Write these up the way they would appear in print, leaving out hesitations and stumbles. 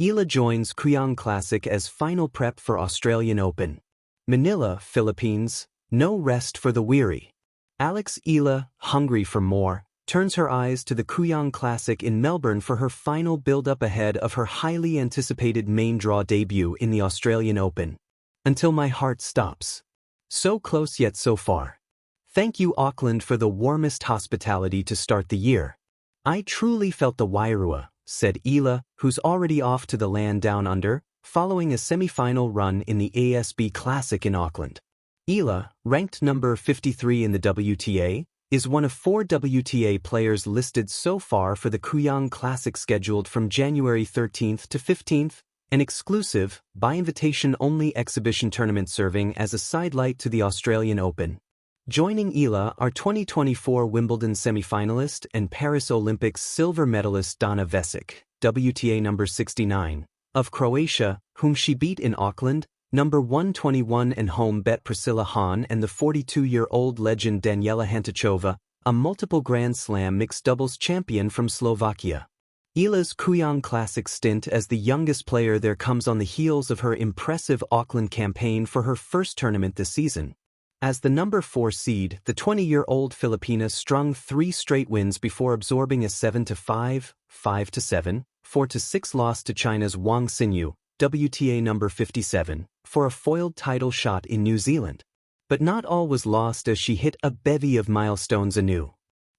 Eala joins Kuang Classic as final prep for Australian Open. Manila, Philippines, no rest for the weary. Alex Eala, hungry for more, turns her eyes to the Kuang Classic in Melbourne for her final build-up ahead of her highly anticipated main draw debut in the Australian Open. Until my heart stops. So close yet so far. Thank you Auckland for the warmest hospitality to start the year. I truly felt the Wairua, said Eala, who's already off to the land down under, following a semi-final run in the ASB Classic in Auckland. Eala, ranked number 53 in the WTA, is one of 4 WTA players listed so far for the Kuang Classic scheduled from January 13th to 15th, an exclusive, by-invitation-only exhibition tournament serving as a sidelight to the Australian Open. Joining Eala are 2024 Wimbledon semi-finalist and Paris Olympics silver medalist Dana Vesic, WTA number 69, of Croatia, whom she beat in Auckland, number 121 and home bet Priscilla Hahn, and the 42-year-old legend Daniela Hantuchova, a multiple Grand Slam mixed doubles champion from Slovakia. Eala's Kuang Classic stint as the youngest player there comes on the heels of her impressive Auckland campaign for her first tournament this season. As the number 4 seed, the 20-year-old Filipina strung 3 straight wins before absorbing a 7-5, 5-7, 4-6 loss to China's Wang Xinyu, WTA number 57, for a foiled title shot in New Zealand. But not all was lost as she hit a bevy of milestones anew.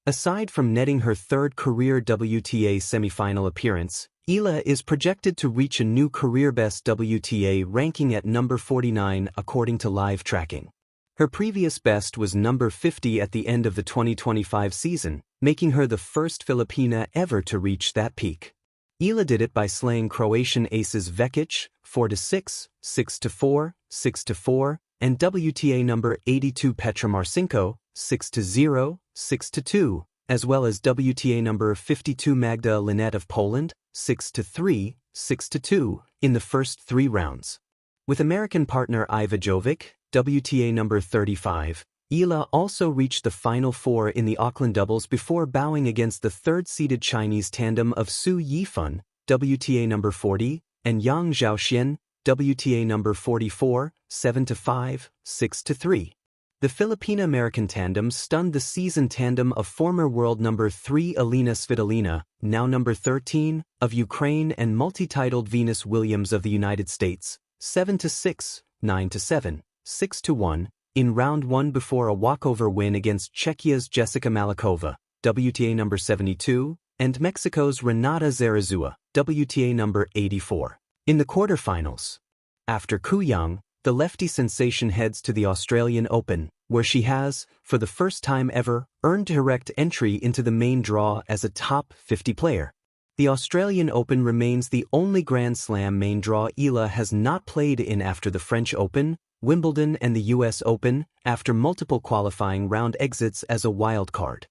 Aside from netting her 3rd career WTA semifinal appearance, Eala is projected to reach a new career-best WTA ranking at number 49 according to live tracking. Her previous best was number 50 at the end of the 2025 season, making her the first Filipina ever to reach that peak. Eala did it by slaying Croatian aces Vekic, 4-6, 6-4, 6-4, and WTA number 82 Petra Marcinko, 6-0, 6-2, as well as WTA number 52 Magda Linette of Poland, 6-3, 6-2, in the first 3 rounds. With American partner Iva Jovic, WTA number 35, Eala also reached the Final 4 in the Auckland doubles before bowing against the 3rd-seeded Chinese tandem of Su Yifan, WTA number 40, and Yang Zhaoxian, WTA number 44, 7-5, 6-3. The Filipina-American tandem stunned the seasoned tandem of former world number 3 Elina Svitolina, now number 13, of Ukraine, and multi-titled Venus Williams of the United States, 7-6, 9-7, 6-1, in round 1 before a walkover win against Czechia's Jessica Malikova, WTA number 72, and Mexico's Renata Zarazua, WTA number 84, in the quarterfinals. After Kooyong, the lefty sensation heads to the Australian Open, where she has, for the first time ever, earned direct entry into the main draw as a top 50 player. The Australian Open remains the only Grand Slam main draw Eala has not played in after the French Open, Wimbledon, and the US Open, after multiple qualifying round exits as a wild card.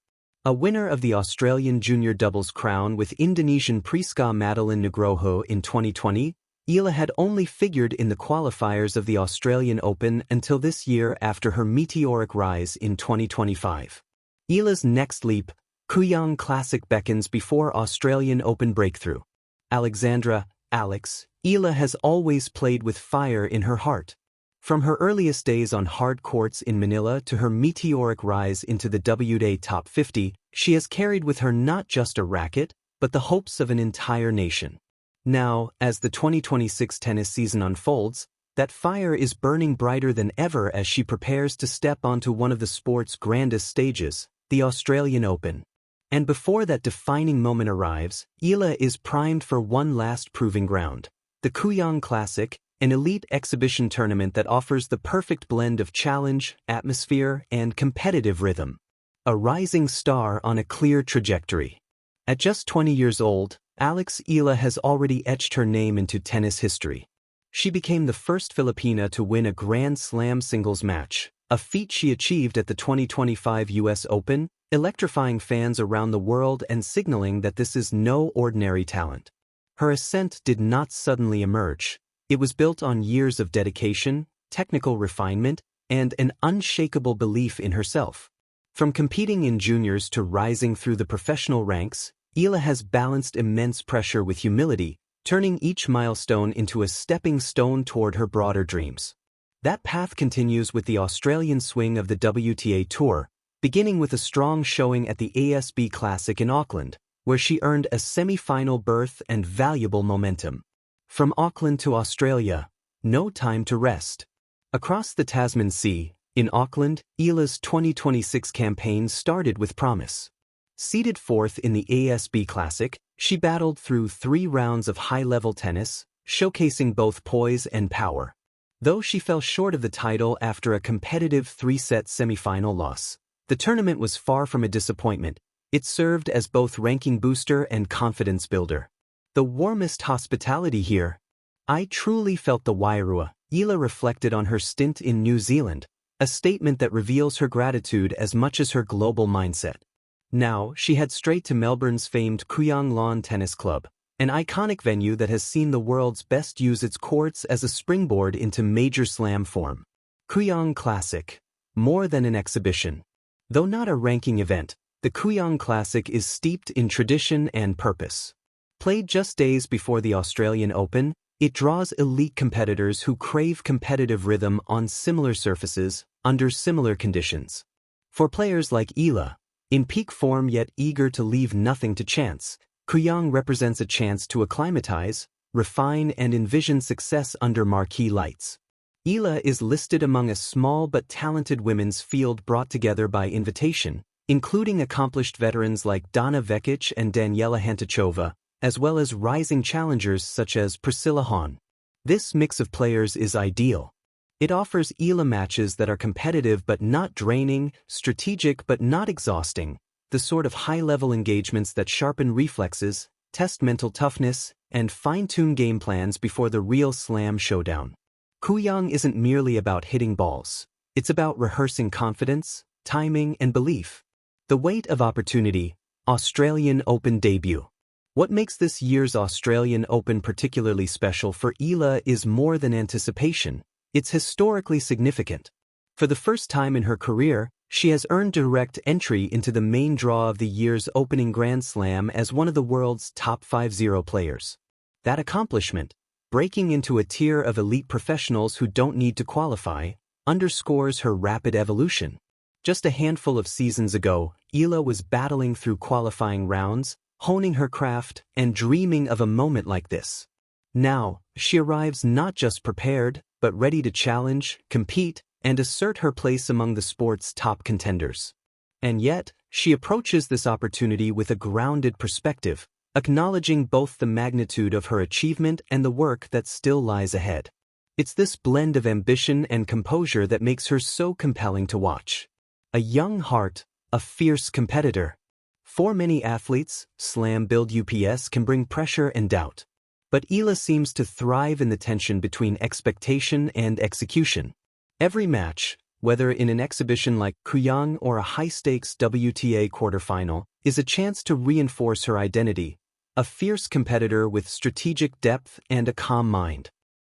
A winner of the Australian Junior Doubles crown with Indonesian Priska Madeline Nugroho in 2020, Eala had only figured in the qualifiers of the Australian Open until this year after her meteoric rise in 2025. Eala's next leap, Kuang Classic, beckons before Australian Open breakthrough. Alexandra, Alex, Eala has always played with fire in her heart. From her earliest days on hard courts in Manila to her meteoric rise into the WTA Top 50, she has carried with her not just a racket, but the hopes of an entire nation. Now, as the 2026 tennis season unfolds, that fire is burning brighter than ever as she prepares to step onto one of the sport's grandest stages, the Australian Open. And before that defining moment arrives, Eala is primed for one last proving ground, the Kuang Classic, an elite exhibition tournament that offers the perfect blend of challenge, atmosphere, and competitive rhythm. A rising star on a clear trajectory. At just 20 years old, Alex Eala has already etched her name into tennis history. She became the first Filipina to win a Grand Slam singles match, a feat she achieved at the 2025 US Open, electrifying fans around the world and signaling that this is no ordinary talent. Her ascent did not suddenly emerge. It was built on years of dedication, technical refinement, and an unshakable belief in herself. From competing in juniors to rising through the professional ranks, Eala has balanced immense pressure with humility, turning each milestone into a stepping stone toward her broader dreams. That path continues with the Australian swing of the WTA Tour, beginning with a strong showing at the ASB Classic in Auckland, where she earned a semi-final berth and valuable momentum. From Auckland to Australia, no time to rest. Across the Tasman Sea, in Auckland, Eala's 2026 campaign started with promise. Seated fourth in the ASB Classic, she battled through 3 rounds of high-level tennis, showcasing both poise and power. Though she fell short of the title after a competitive 3-set semi-final loss, the tournament was far from a disappointment. It served as both ranking booster and confidence builder. The warmest hospitality here. I truly felt the Wairua, Eala reflected on her stint in New Zealand, a statement that reveals her gratitude as much as her global mindset. Now, she heads straight to Melbourne's famed Kooyong Lawn Tennis Club, an iconic venue that has seen the world's best use its courts as a springboard into major slam form. Kuang Classic. More than an exhibition. Though not a ranking event, the Kuang Classic is steeped in tradition and purpose. Played just days before the Australian Open, it draws elite competitors who crave competitive rhythm on similar surfaces, under similar conditions. For players like Eala, in peak form yet eager to leave nothing to chance, Kooyong represents a chance to acclimatize, refine and envision success under marquee lights. Eala is listed among a small but talented women's field brought together by invitation, including accomplished veterans like Donna Vekic and Daniela Hantuchova, as well as rising challengers such as Priscilla Hahn. This mix of players is ideal. It offers Eala matches that are competitive but not draining, strategic but not exhausting, the sort of high-level engagements that sharpen reflexes, test mental toughness, and fine-tune game plans before the real slam showdown. Kooyong isn't merely about hitting balls. It's about rehearsing confidence, timing, and belief. The weight of opportunity. Australian Open debut. What makes this year's Australian Open particularly special for Eala is more than anticipation. It's historically significant. For the first time in her career, she has earned direct entry into the main draw of the year's opening Grand Slam as one of the world's top 50 players. That accomplishment, breaking into a tier of elite professionals who don't need to qualify, underscores her rapid evolution. Just a handful of seasons ago, Eala was battling through qualifying rounds, honing her craft, and dreaming of a moment like this. Now, she arrives not just prepared, but ready to challenge, compete, and assert her place among the sport's top contenders. And yet, she approaches this opportunity with a grounded perspective, acknowledging both the magnitude of her achievement and the work that still lies ahead. It's this blend of ambition and composure that makes her so compelling to watch. A young heart, a fierce competitor. For many athletes, slam build UPS can bring pressure and doubt. But Eala seems to thrive in the tension between expectation and execution. Every match, whether in an exhibition like Kooyong or a high-stakes WTA quarterfinal, is a chance to reinforce her identity, a fierce competitor with strategic depth and a calm mind.